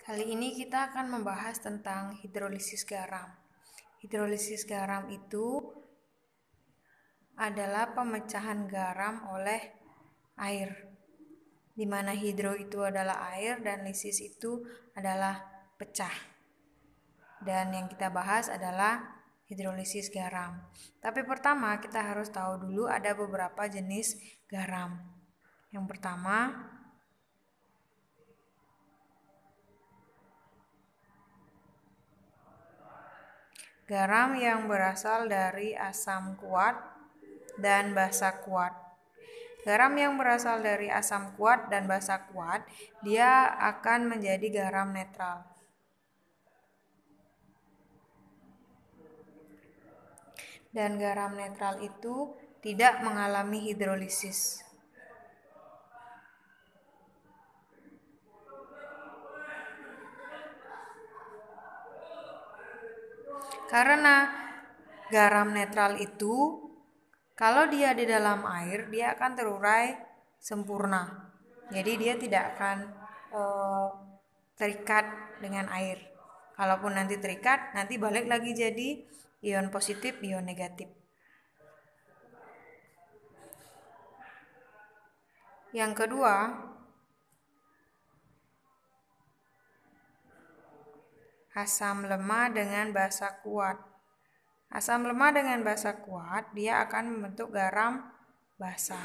Kali ini kita akan membahas tentang hidrolisis garam. Hidrolisis garam itu adalah pemecahan garam oleh air, di mana hidro itu adalah air dan lisis itu adalah pecah. Dan yang kita bahas adalah hidrolisis garam. Tapi pertama kita harus tahu dulu ada beberapa jenis garam. Yang pertama, garam yang berasal dari asam kuat dan basa kuat. Garam yang berasal dari asam kuat dan basa kuat, dia akan menjadi garam netral. Dan garam netral itu tidak mengalami hidrolisis. Karena garam netral itu kalau dia di dalam air, dia akan terurai sempurna. Jadi dia tidak akan terikat dengan air. Kalaupun nanti terikat, nanti balik lagi jadi ion positif, ion negatif. Yang kedua, asam lemah dengan basa kuat. Asam lemah dengan basa kuat, dia akan membentuk garam basa.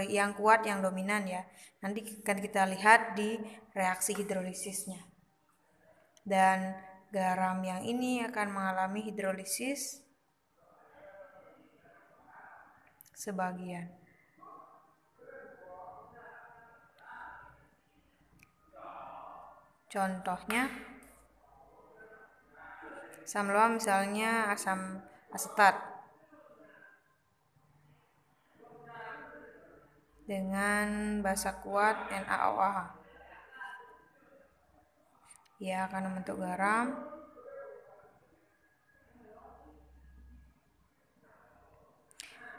Yang kuat, yang dominan ya. Nanti akan kita lihat di reaksi hidrolisisnya. Dan garam yang ini akan mengalami hidrolisis sebagian. Contohnya, asam lemah misalnya asam asetat dengan basa kuat NaOH. Ia akan membentuk garam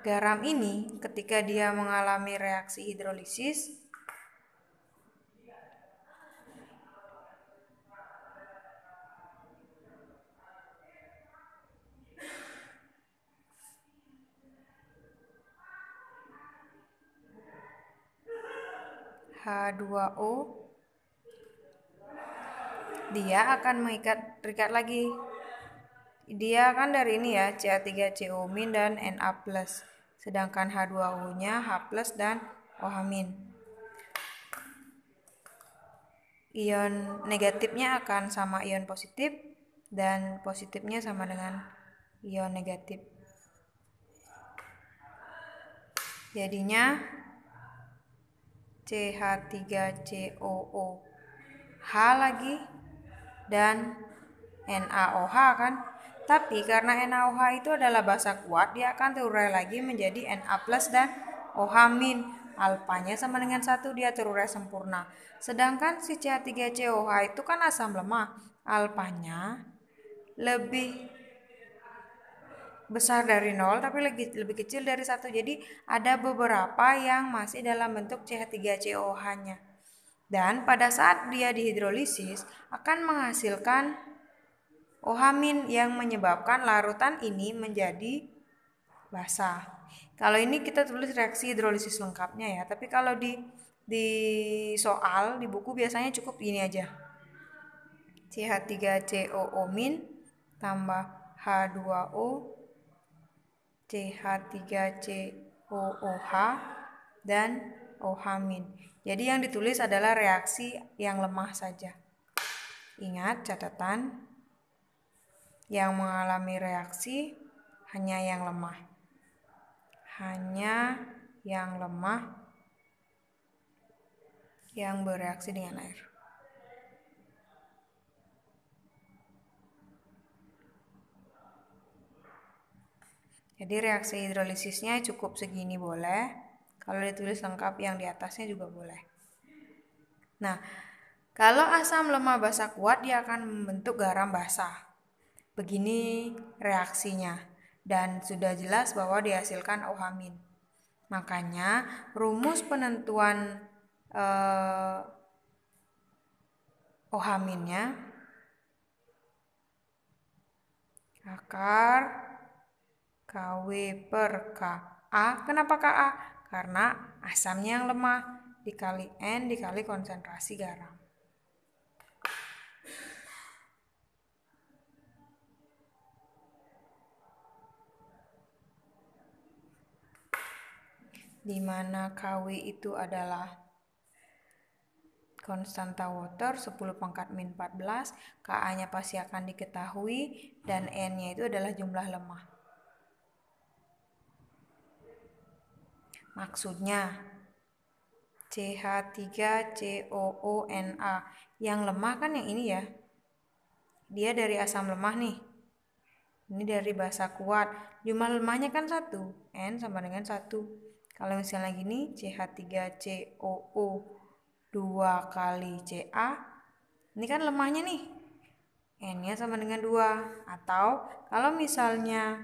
Garam ini ketika dia mengalami reaksi hidrolisis, H2O, dia akan terikat lagi. Dia kan dari ini ya, Ca3CO- dan Na+. Sedangkan H2O-nya H+ dan OH-. Ion negatifnya akan sama ion positif dan positifnya sama dengan ion negatif. Jadinya CH3COOH lagi dan NaOH kan. Tapi karena NaOH itu adalah basa kuat, dia akan terurai lagi menjadi Na+ dan OH-. Alfanya sama dengan 1, dia terurai sempurna. Sedangkan si CH3COH itu kan asam lemah. Alfanya lebih besar dari 0 tapi lebih kecil dari 1. Jadi ada beberapa yang masih dalam bentuk CH3COH-nya. Dan pada saat dia dihidrolisis akan menghasilkan OH- yang menyebabkan larutan ini menjadi basa. Kalau ini kita tulis reaksi hidrolisis lengkapnya ya. Tapi kalau di soal di buku biasanya cukup ini aja. CH3COO- tambah H2O CH3COOH dan OH-. Jadi yang ditulis adalah reaksi yang lemah saja. Ingat catatan, yang mengalami reaksi hanya yang lemah. Hanya yang lemah yang bereaksi dengan air. Jadi reaksi hidrolisisnya cukup segini boleh. Kalau ditulis lengkap yang di atasnya juga boleh. Nah, kalau asam lemah basa kuat dia akan membentuk garam basah. Begini reaksinya. Dan sudah jelas bahwa dihasilkan OH-. Makanya rumus penentuan OH-nya akar KW per KA. Kenapa KA? Karena asamnya yang lemah dikali N dikali konsentrasi garam. Di mana KW itu adalah konstanta water 10⁻⁴, Ka-nya pasti akan diketahui, dan N-nya itu adalah jumlah lemah. Maksudnya CH3COONa yang lemah kan yang ini ya. Dia dari asam lemah nih. Ini dari basa kuat. Jumlah lemahnya kan 1. N sama dengan 1. Kalau misalnya gini CH3COO 2 kali Ca, ini kan lemahnya nih, N-nya sama dengan 2. Atau kalau misalnya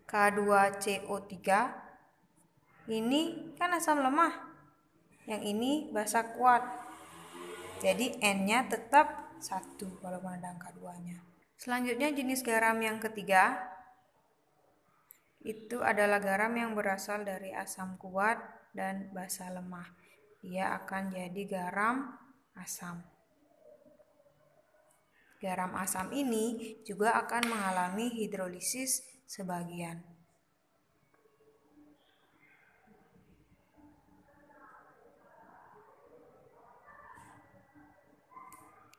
K2CO3, ini kan asam lemah, yang ini basa kuat, jadi N-nya tetap 1 walaupun ada angka 2-nya. Selanjutnya jenis garam yang ketiga itu adalah garam yang berasal dari asam kuat dan basa lemah. Dia akan jadi garam asam. Garam asam ini juga akan mengalami hidrolisis sebagian.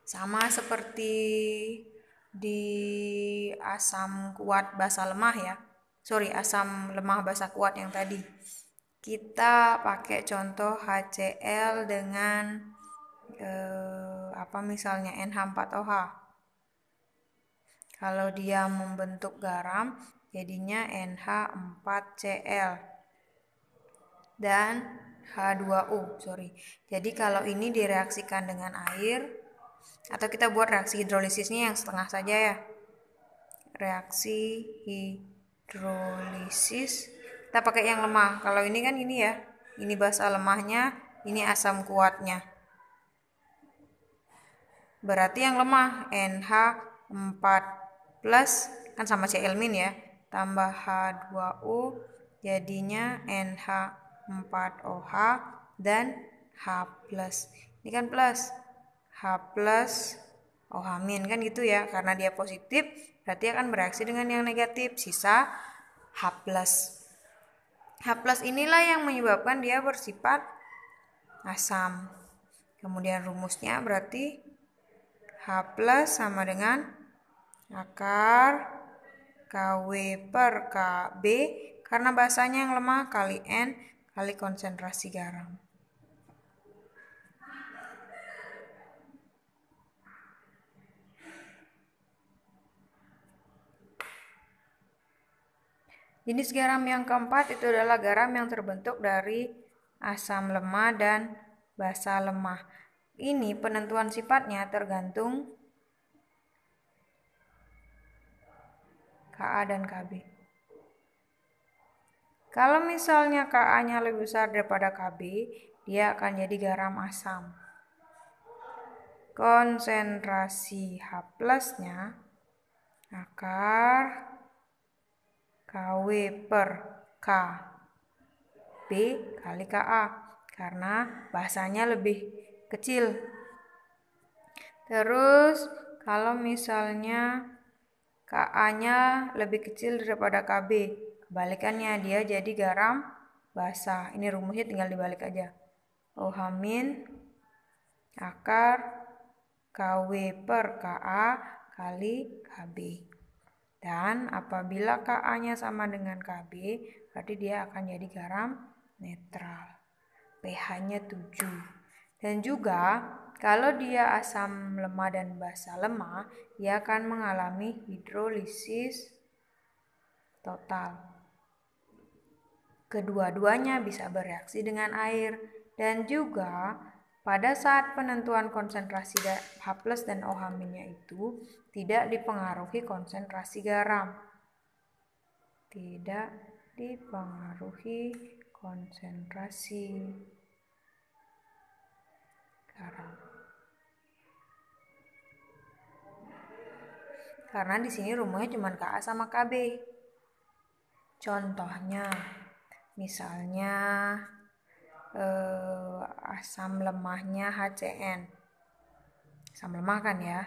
Sama seperti di asam kuat basa lemah ya. Asam lemah basa kuat yang tadi. Kita pakai contoh HCl dengan misalnya NH4OH. Kalau dia membentuk garam, jadinya NH4Cl dan H2O. Jadi kalau ini direaksikan dengan air, atau kita buat reaksi hidrolisisnya yang setengah saja ya. Reaksi hidrolisis kita pakai yang lemah. Kalau ini kan ini ya, ini basa lemahnya, ini asam kuatnya. Berarti yang lemah NH4 plus kan sama Cl- ya, tambah H2O jadinya NH4OH dan H plus. Ini kan plus, H plus OH- kan gitu ya, karena dia positif berarti akan bereaksi dengan yang negatif, sisa H plus. H plus inilah yang menyebabkan dia bersifat asam. Kemudian rumusnya berarti H plus sama dengan akar KW per KB, karena basanya yang lemah kali N kali konsentrasi garam. Jenis garam yang keempat itu adalah garam yang terbentuk dari asam lemah dan basa lemah. Ini penentuan sifatnya tergantung Ka dan Kb. Kalau misalnya Ka-nya lebih besar daripada Kb, dia akan jadi garam asam. Konsentrasi H plusnya akar KW per KB kali Ka, karena basanya lebih kecil. Terus kalau misalnya Ka-nya lebih kecil daripada Kb, kebalikannya dia jadi garam basa. Ini rumusnya tinggal dibalik aja. OH- akar KW per Ka kali Kb. Dan apabila Ka-nya sama dengan Kb, berarti dia akan jadi garam netral. pH-nya 7. Dan juga kalau dia asam lemah dan basa lemah, dia akan mengalami hidrolisis total. Kedua-duanya bisa bereaksi dengan air, dan juga pada saat penentuan konsentrasi H plus dan OH-nya itu tidak dipengaruhi konsentrasi garam. Tidak dipengaruhi konsentrasi garam. karena di sini rumusnya cuma Ka sama Kb. Contohnya, misalnya asam lemahnya HCN. Asam lemah kan ya.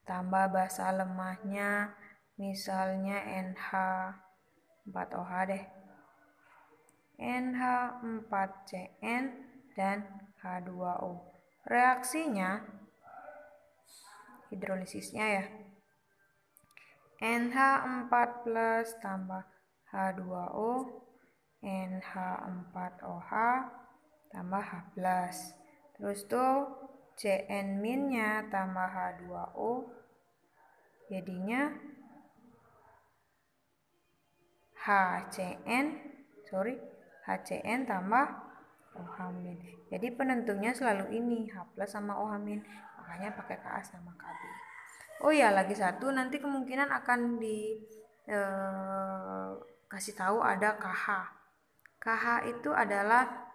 Tambah basa lemahnya misalnya NH4OH deh. NH4CN dan H2O. Reaksinya, hidrolisisnya ya. NH4 plus tambah H2O, NH4OH tambah H plus. Terus tuh CN minnya tambah H2O, jadinya HCN tambah OH min. Jadi penentunya selalu ini, H plus sama OH min. Makanya pakai Ka sama Kb. Oh ya, lagi satu, nanti kemungkinan akan kasih tahu ada KH. KH itu adalah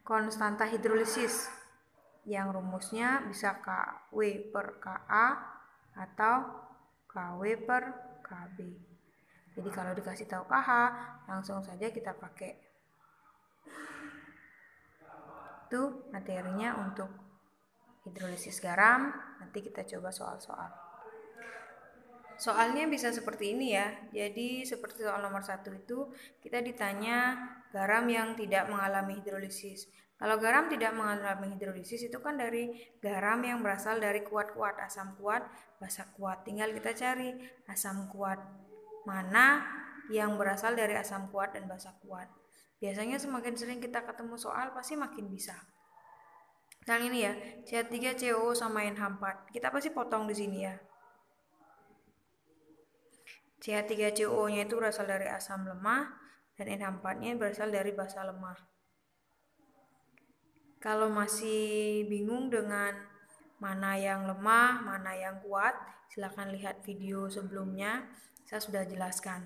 konstanta hidrolisis yang rumusnya bisa KW per Ka atau KW per Kb. Jadi kalau dikasih tahu KH, langsung saja kita pakai. Itu materinya untuk hidrolisis garam. Nanti kita coba soal-soal. Soalnya bisa seperti ini ya. Jadi seperti soal nomor 1 itu kita ditanya garam yang tidak mengalami hidrolisis. Kalau garam tidak mengalami hidrolisis itu kan dari garam yang berasal dari kuat-kuat, asam kuat, basa kuat. Tinggal kita cari asam kuat mana yang berasal dari asam kuat dan basa kuat. Biasanya semakin sering kita ketemu soal pasti makin bisa. Misalnya ini ya, CH3COO sama NH4. Kita pasti potong di sini ya. CH3COO-nya itu berasal dari asam lemah dan NH4-nya berasal dari basa lemah. Kalau masih bingung dengan mana yang lemah, mana yang kuat, silakan lihat video sebelumnya. Saya sudah jelaskan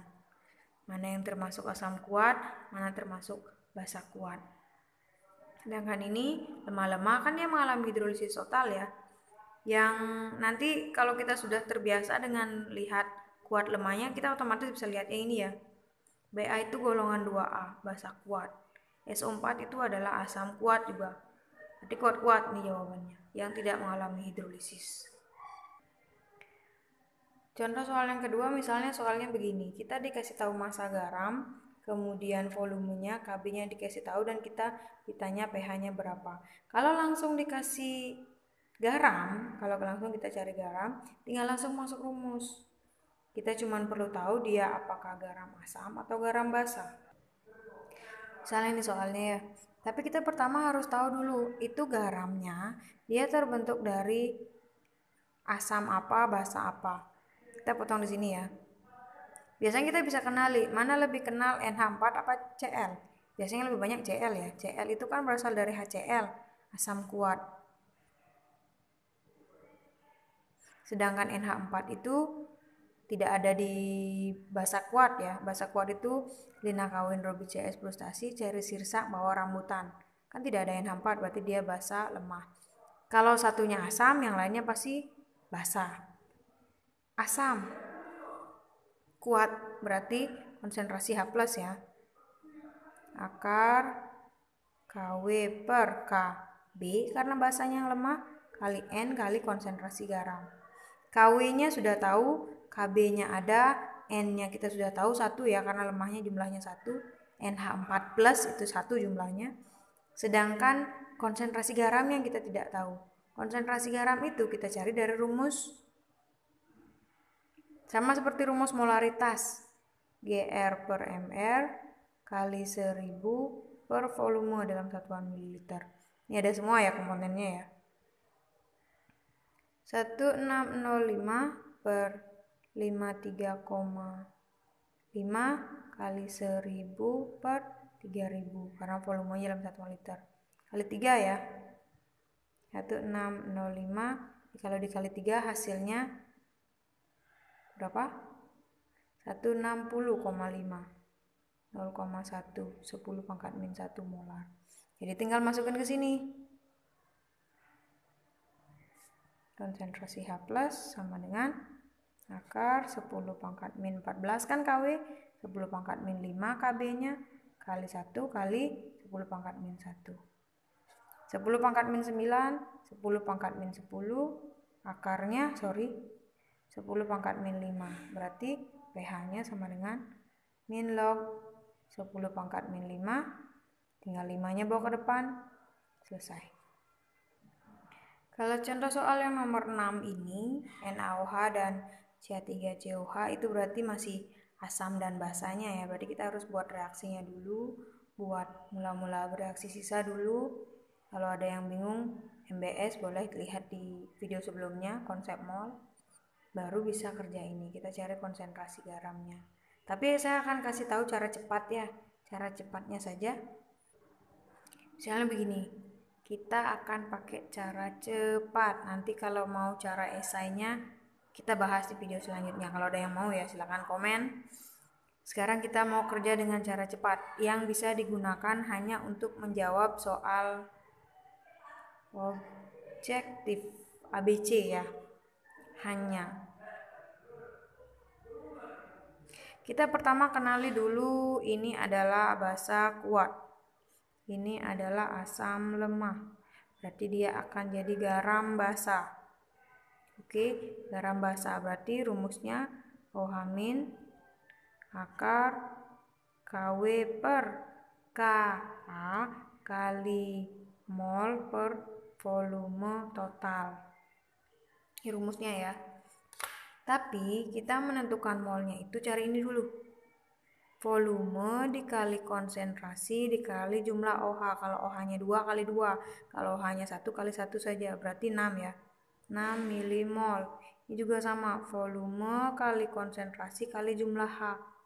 mana yang termasuk asam kuat, mana termasuk basa kuat. Sedangkan ini lemah-lemah kan dia mengalami hidrolisis total ya. Yang nanti kalau kita sudah terbiasa dengan lihat kuat lemahnya, kita otomatis bisa lihat yang ini ya. Ba itu golongan 2A, basa kuat. SO4 itu adalah asam kuat juga. Jadi kuat-kuat nih jawabannya, yang tidak mengalami hidrolisis. Contoh soal yang kedua, misalnya soalnya begini. Kita dikasih tahu massa garam, kemudian volumenya, Kb-nya dikasih tahu, dan kita ditanya pH-nya berapa. Kalau langsung dikasih garam, kalau langsung kita cari garam, tinggal langsung masuk rumus. Kita cuma perlu tahu dia apakah garam asam atau garam basa. Misalnya ini soalnya ya. Tapi kita pertama harus tahu dulu, itu garamnya dia terbentuk dari asam apa, basa apa. Kita potong di sini ya. Biasanya kita bisa kenali mana lebih kenal NH4 apa Cl. Biasanya lebih banyak Cl ya. Cl itu kan berasal dari HCl, asam kuat. Sedangkan NH4 itu tidak ada di basa kuat ya. Basa kuat itu lina kawin Robi CS frustasi, ceri sirsak, bawah rambutan. Kan tidak ada NH4, berarti dia basa lemah. Kalau satunya asam, yang lainnya pasti basa. Asam kuat berarti konsentrasi H plus ya. Akar KW per KB karena basanya yang lemah kali N kali konsentrasi garam. KW-nya sudah tahu, KB-nya ada, N-nya kita sudah tahu 1 ya karena lemahnya jumlahnya 1. NH4 plus itu 1 jumlahnya. Sedangkan konsentrasi garam yang kita tidak tahu. Konsentrasi garam itu kita cari dari rumus. Sama seperti rumus molaritas. GR per MR kali 1000 per volume dalam satuan mililiter. Ini ada semua ya komponennya ya. 1605 per 53,5 kali 1000 per 3000 karena volumenya dalam satuan liter. Kali 3 ya. 1605 kalau dikali 3 hasilnya berapa? 160,5. 0,1 10 pangkat min 1 molar. Jadi tinggal masukin ke sini. Konsentrasi H plus sama dengan akar 10 pangkat min 14 kan KW, 10 pangkat min 5 KB-nya, kali 1 kali 10 pangkat min 1. 10 pangkat min 9, 10 pangkat min 10, akarnya 10 pangkat min 5. Berarti pH-nya sama dengan min log 10 pangkat min 5, tinggal 5-nya bawa ke depan, selesai. Kalau contoh soal yang nomor 6 ini, NaOH dan CH3COH itu berarti masih asam dan basanya ya. Berarti kita harus buat reaksinya dulu, buat mula-mula bereaksi sisa dulu. Kalau ada yang bingung, MBS boleh lihat di video sebelumnya, konsep mol. Baru bisa kerja ini, kita cari konsentrasi garamnya. Tapi saya akan kasih tahu cara cepat ya. Cara cepatnya saja. Misalnya begini, kita akan pakai cara cepat. Nanti kalau mau cara esainya kita bahas di video selanjutnya. Kalau ada yang mau ya silahkan komen. Sekarang kita mau kerja dengan cara cepat yang bisa digunakan hanya untuk menjawab soal objektif ABC ya. Hanya. Kita pertama kenali dulu ini adalah basa kuat. Ini adalah asam lemah. Berarti dia akan jadi garam basa. Oke, garam basa berarti rumusnya OH- akar KW per Ka kali mol per volume total. Ini rumusnya ya. Tapi kita menentukan molnya itu cari ini dulu. Volume dikali konsentrasi dikali jumlah OH. Kalau OH-nya 2 kali 2. Kalau OH-nya 1 kali 1 saja. Berarti 6 ya. 6 milimol. Ini juga sama. Volume kali konsentrasi kali jumlah H.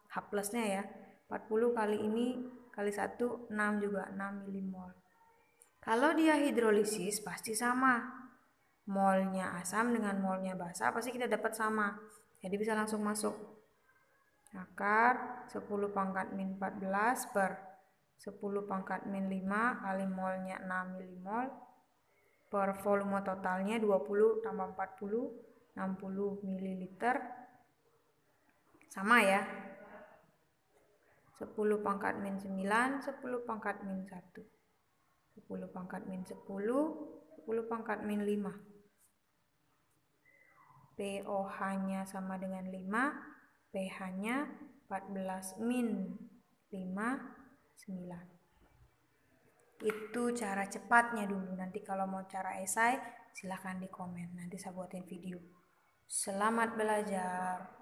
H plusnya ya. 40 kali ini kali 1. 6 juga. 6 milimol. Kalau dia hidrolisis pasti sama. Molnya asam dengan molnya basa pasti kita dapat sama. Jadi bisa langsung masuk. Akar 10 pangkat min 14 per 10 pangkat min 5 kali molnya 6 milimol per volume totalnya 20 tambah 40 60 mililiter sama ya. 10 pangkat min 9 10 pangkat min 1 10 pangkat min 10 10 pangkat min 5 POH-nya sama dengan 5, pH-nya 14 min 5, 9. Itu cara cepatnya dulu. Nanti kalau mau cara esai silahkan di komen. Nanti saya buatin video. Selamat belajar.